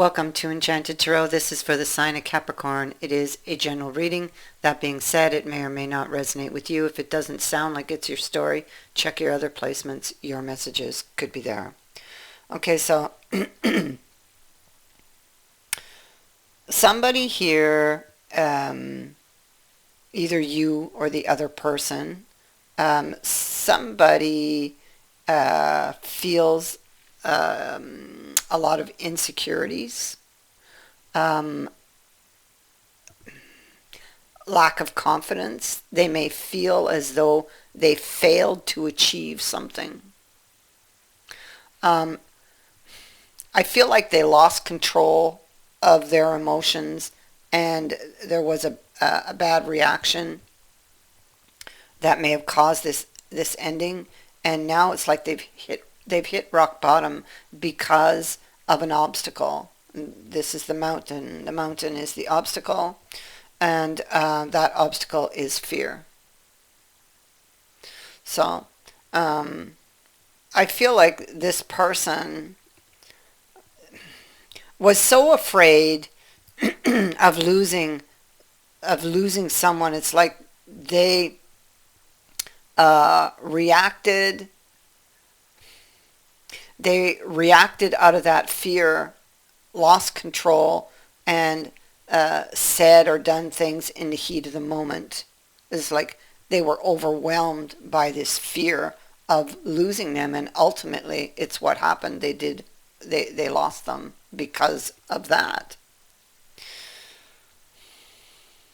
Welcome to Enchanted Tarot. This is for the sign of Capricorn. It is a general reading. That being said, it may or may not resonate with you. If it doesn't sound like it's your story, check your other placements. Your messages could be there. Okay, so somebody here, either you or the other person, somebody feels a lot of insecurities, lack of confidence. They may feel as though they failed to achieve something. I feel like they lost control of their emotions and there was a bad reaction that may have caused this ending, and now it's like they've hit rock bottom because of an obstacle. This is the mountain. The mountain is the obstacle, and that obstacle is fear. So I feel like this person was so afraid of losing someone. It's like they reacted out of that fear, lost control, and said or done things in the heat of the moment. It's like they were overwhelmed by this fear of losing them, and ultimately it's what happened. They lost them because of that.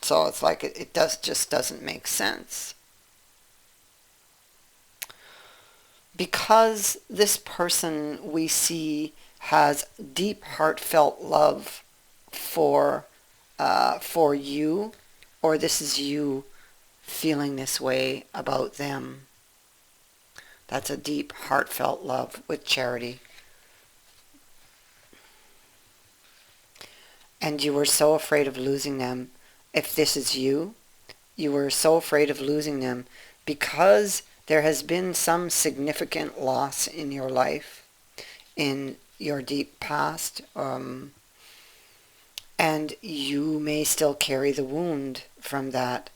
So it's like it just doesn't make sense. Because this person we see has deep heartfelt love for you, or this is you feeling this way about them. That's a deep heartfelt love with charity. And you were so afraid of losing them. If this is you, you were so afraid of losing them because there has been some significant loss in your life, in your deep past, and you may still carry the wound from that.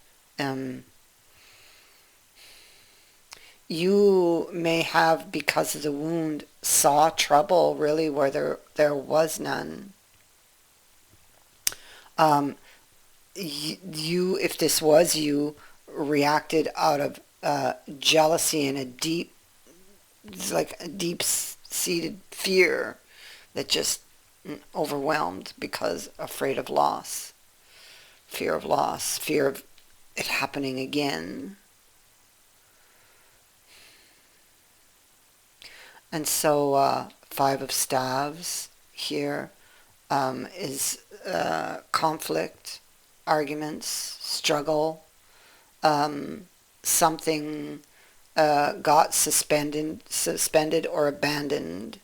You may have, because of the wound, saw trouble really where there was none. You, if this was you, reacted out of jealousy and it's like a deep-seated fear that just overwhelmed because afraid of loss, fear of it happening again. And so Five of Staves here is conflict, arguments, struggle. Something got suspended or abandoned.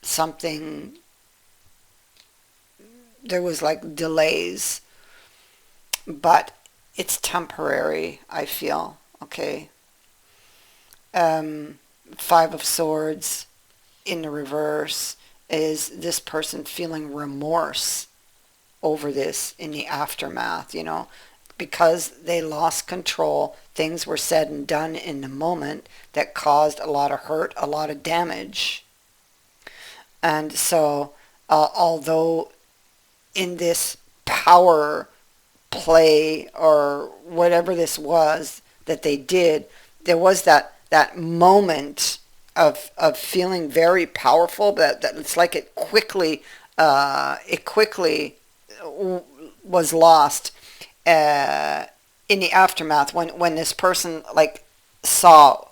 Something, there was like delays, but it's temporary, I feel. Okay. Five of Swords in the reverse is this person feeling remorse over this in the aftermath, because they lost control. Things were said and done in the moment that caused a lot of hurt, a lot of damage. And so although in this power play or whatever this was that they did, there was that moment of feeling very powerful, but that it's like it quickly was lost in the aftermath when this person like saw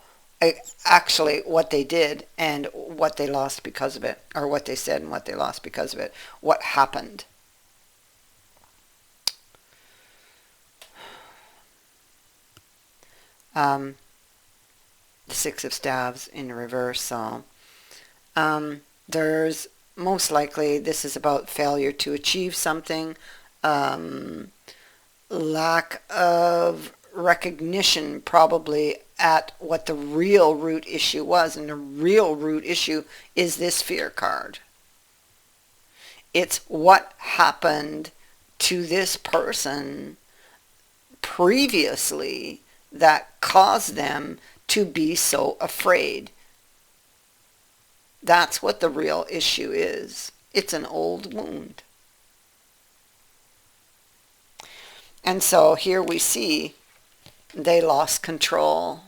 actually what they did and what they lost because of it, or what they said and what they lost because of it, what happened. The Six of Staves in the reverse. So there's most likely this is about failure to achieve something, lack of recognition probably at what the real root issue was. And the real root issue is this fear card. It's what happened to this person previously that caused them to be so afraid. That's what the real issue is. It's an old wound. And so here we see they lost control.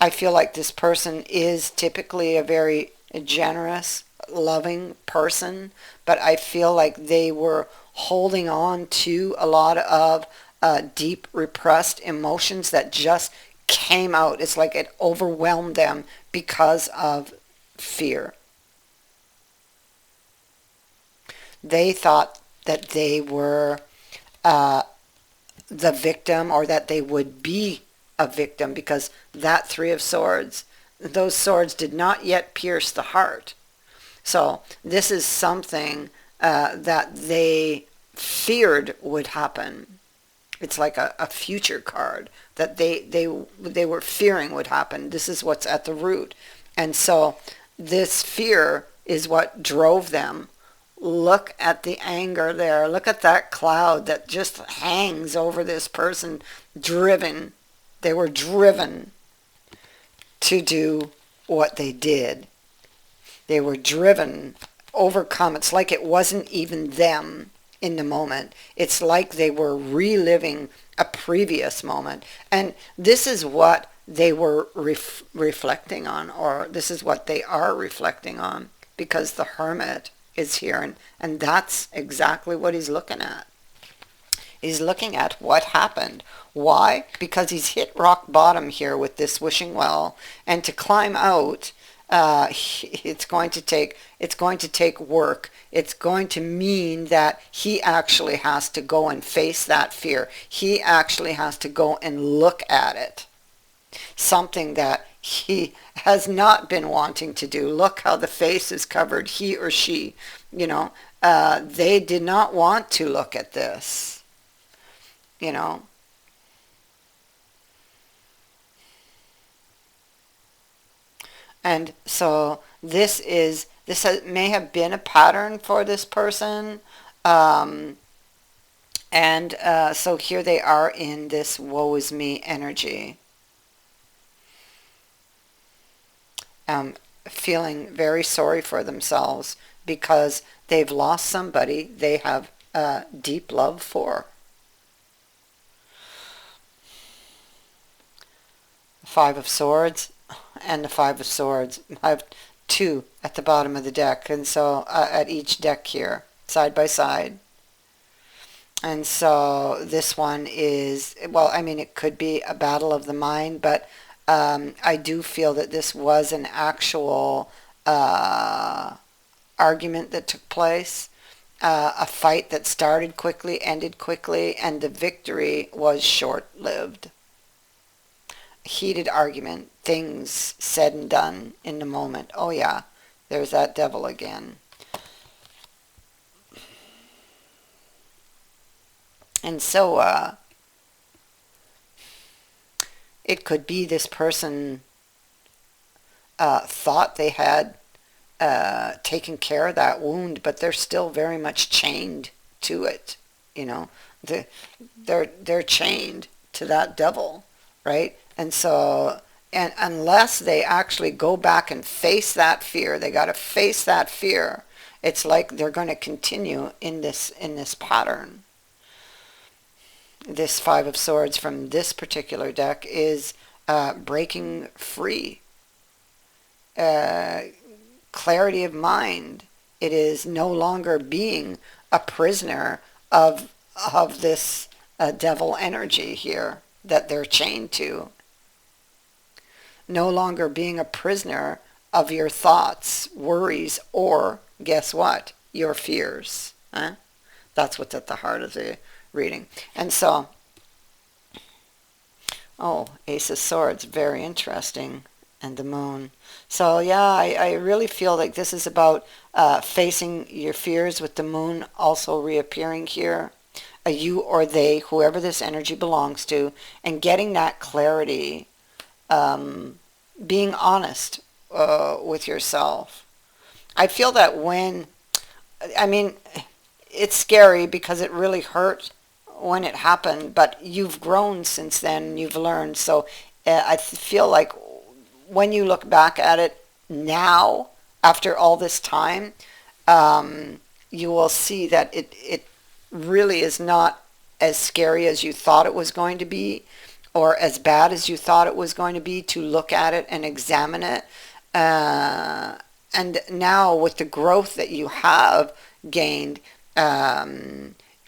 I feel like this person is typically a very generous, loving person, but I feel like they were holding on to a lot of deep repressed emotions that just came out. It's like it overwhelmed them because of fear. They thought that they were the victim, or that they would be a victim, because that Three of Swords, those swords did not yet pierce the heart. So this is something that they feared would happen. It's like a future card that they were fearing would happen. This is what's at the root. And so this fear is what drove them. Look at the anger there. Look at that cloud that just hangs over this person. Driven. They were driven to do what they did. They were driven, overcome. It's like it wasn't even them in the moment. It's like they were reliving a previous moment. And this is what they were reflecting on, or this is what they are reflecting on, because the Hermit is here, and that's exactly what he's looking at. He's looking at what happened. Why? Because he's hit rock bottom here with this wishing well, and to climb out, it's going to take work. It's going to mean that he actually has to go and face that fear. He actually has to go and look at it. Something that he has not been wanting to do. Look how the face is covered, he or she. They did not want to look at this. And so this may have been a pattern for this person. So here they are in this woe is me energy. Feeling very sorry for themselves because they've lost somebody they have deep love for. Five of Swords and the Five of Swords. I have two at the bottom of the deck, and so at each deck here, side by side. And so this one is, well, I mean, it could be a battle of the mind, but I do feel that this was an actual argument that took place, a fight that started quickly, ended quickly, and the victory was short-lived. Heated argument, things said and done in the moment. Oh yeah, there's that devil again. And so it could be this person thought they had taken care of that wound, but they're still very much chained to it. They're chained to that devil, right? And so, and unless they actually go back and face that fear, they got to face that fear. It's like they're going to continue in this pattern. This Five of Swords from this particular deck is breaking free. Clarity of mind. It is no longer being a prisoner of this devil energy here that they're chained to. No longer being a prisoner of your thoughts, worries, or, guess what, your fears. That's what's at the heart of the reading. And so, Ace of Swords, very interesting, and the Moon. So yeah, I really feel like this is about facing your fears, with the Moon also reappearing here. a you or they, whoever this energy belongs to, and getting that clarity, being honest with yourself. I feel that I mean, it's scary because it really hurt when it happened, but you've grown since then, you've learned. So I feel like when you look back at it now, after all this time, you will see that it really is not as scary as you thought it was going to be, or as bad as you thought it was going to be, to look at it and examine it. And now with the growth that you have gained,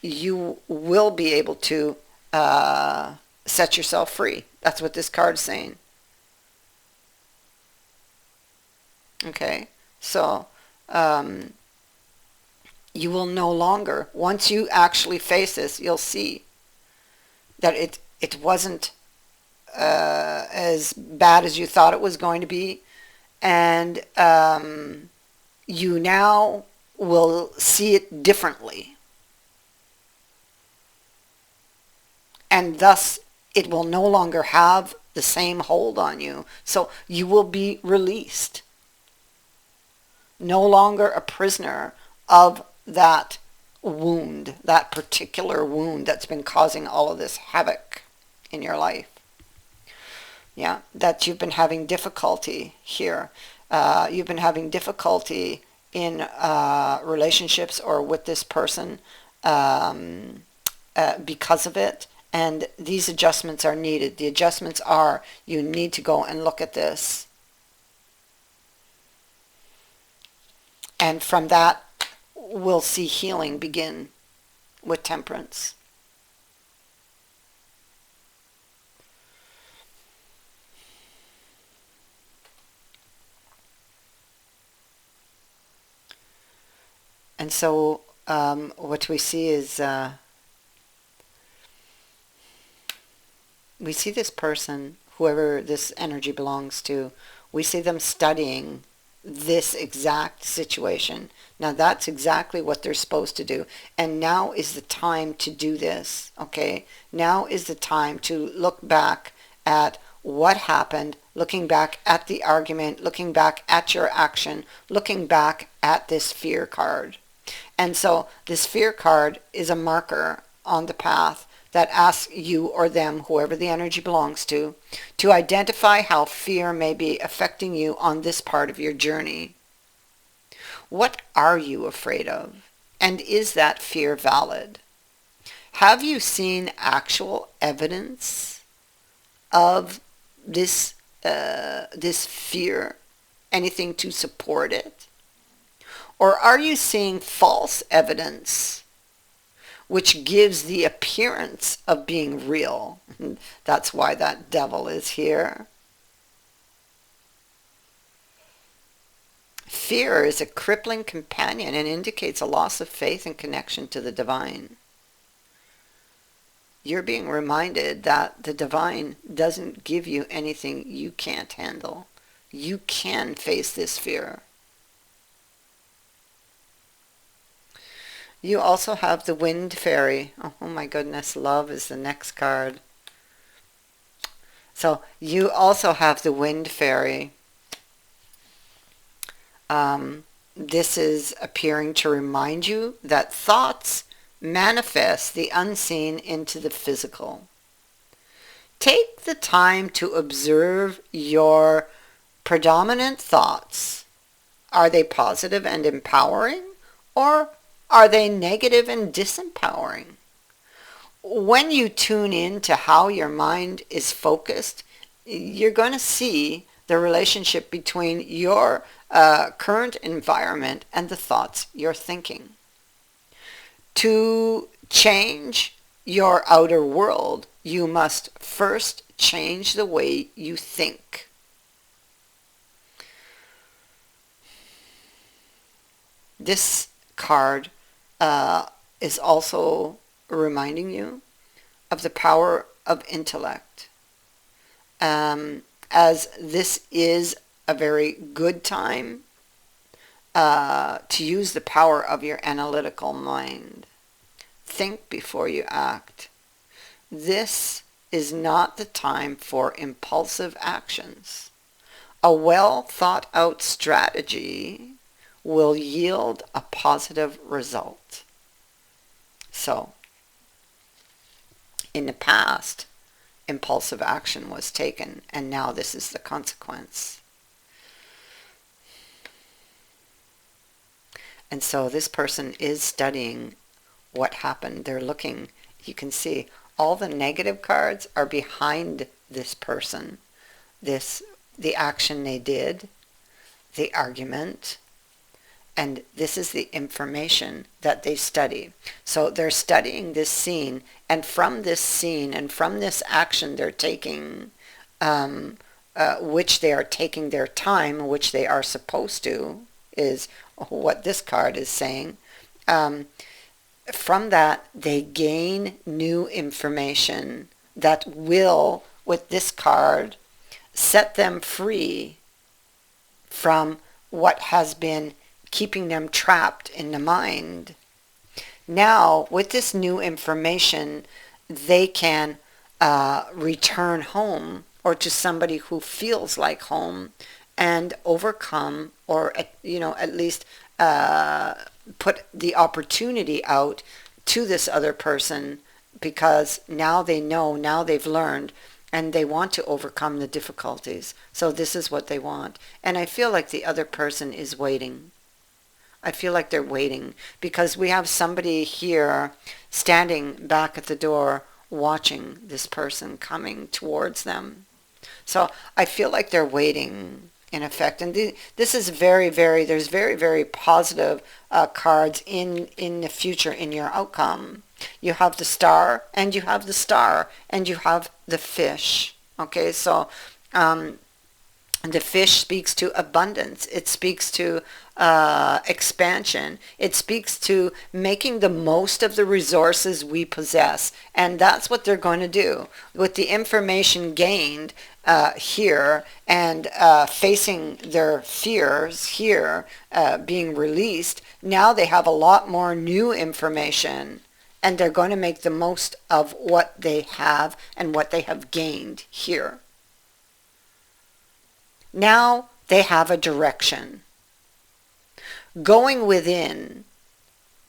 you will be able to set yourself free. That's what this card's saying. Okay, so you will no longer, once you actually face this, you'll see that it wasn't as bad as you thought it was going to be, and you now will see it differently, and thus it will no longer have the same hold on you. So you will be released, no longer a prisoner of that wound, that particular wound that's been causing all of this havoc in your life. Yeah, that you've been having difficulty here. You've been having difficulty in relationships or with this person because of it. And these adjustments are needed. The adjustments are, you need to go and look at this. And from that, we'll see healing begin with Temperance. And so what we see is, we see this person, whoever this energy belongs to, we see them studying this exact situation. Now that's exactly what they're supposed to do. And now is the time to do this, okay? Now is the time to look back at what happened, looking back at the argument, looking back at your action, looking back at this fear card. And so this fear card is a marker on the path that asks you or them, whoever the energy belongs to identify how fear may be affecting you on this part of your journey. What are you afraid of? And is that fear valid? Have you seen actual evidence of this fear? Anything to support it? Or are you seeing false evidence which gives the appearance of being real? That's why that devil is here. Fear is a crippling companion and indicates a loss of faith and connection to the divine. You're being reminded that the divine doesn't give you anything you can't handle. You can face this fear. You also have the Wind Fairy. Oh my goodness, love is the next card. So you also have the Wind Fairy. This is appearing to remind you that thoughts manifest the unseen into the physical. Take the time to observe your predominant thoughts. Are they positive and empowering, or are they negative and disempowering? When you tune in to how your mind is focused, you're going to see the relationship between your current environment and the thoughts you're thinking. To change your outer world, you must first change the way you think. This card is also reminding you of the power of intellect. As this is a very good time to use the power of your analytical mind. Think before you act. This is not the time for impulsive actions. A well thought out strategy will yield a positive result. So, in the past, impulsive action was taken, and now this is the consequence. And so this person is studying what happened. They're looking, you can see all the negative cards are behind this person. The action they did, the argument, and this is the information that they study. So they're studying this scene, and from this scene and from this action they're taking, which they are taking their time, which they are supposed to, is what this card is saying. From that, they gain new information that will, with this card, set them free from what has been keeping them trapped in the mind. Now, with this new information, they can return home, or to somebody who feels like home, and overcome, or at least put the opportunity out to this other person, because now they know, now they've learned, and they want to overcome the difficulties. So this is what they want. And I feel like the other person is waiting. I feel like they're waiting, because we have somebody here standing back at the door watching this person coming towards them. So I feel like they're waiting, in effect. And this is there's very positive cards in the future in your outcome. You have the star, and you have the star, and you have the fish. Okay, so the fish speaks to abundance. It speaks to expansion. It speaks to making the most of the resources we possess. And that's what they're going to do. With the information gained here, and facing their fears here, being released, now they have a lot more new information. And they're going to make the most of what they have and what they have gained here. Now they have a direction. Going within,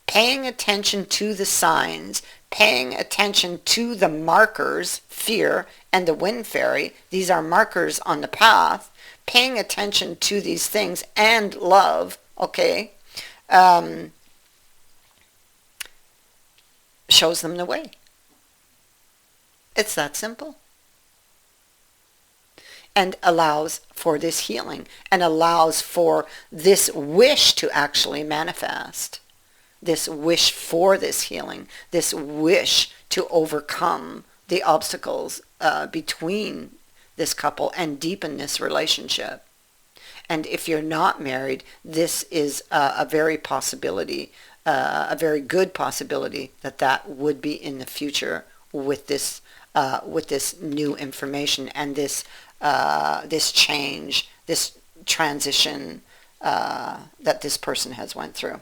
paying attention to the signs, paying attention to the markers, fear and the wind fairy. These are markers on the path. Paying attention to these things and love, okay, shows them the way. It's that simple. And allows for this healing, and allows for this wish to actually manifest. This wish for this healing, this wish to overcome the obstacles between this couple and deepen this relationship. And if you're not married, this is a very possibility, a very good possibility that would be in the future with this new information and this change, this transition that this person has went through,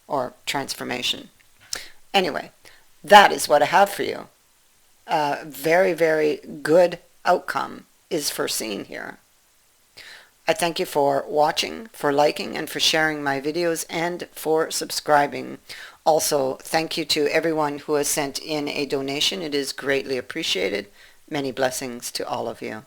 or transformation. Anyway, that is what I have for you. Very good outcome is foreseen here. I thank you for watching, for liking, and for sharing my videos, and for subscribing. Also, thank you to everyone who has sent in a donation. It is greatly appreciated. Many blessings to all of you.